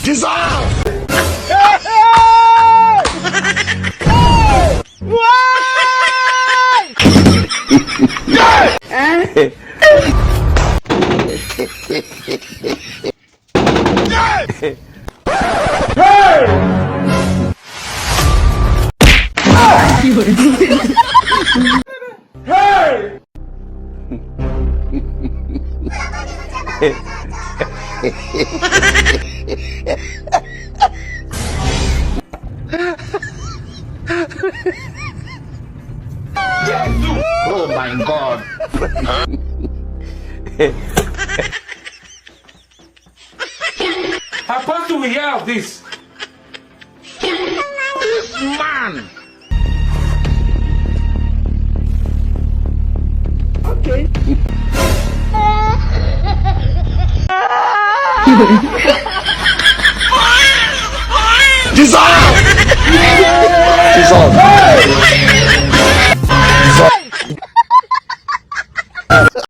Dissolve! Oh my God. How far do we hear of this? This man. Okay. Dissolve! Dissolve!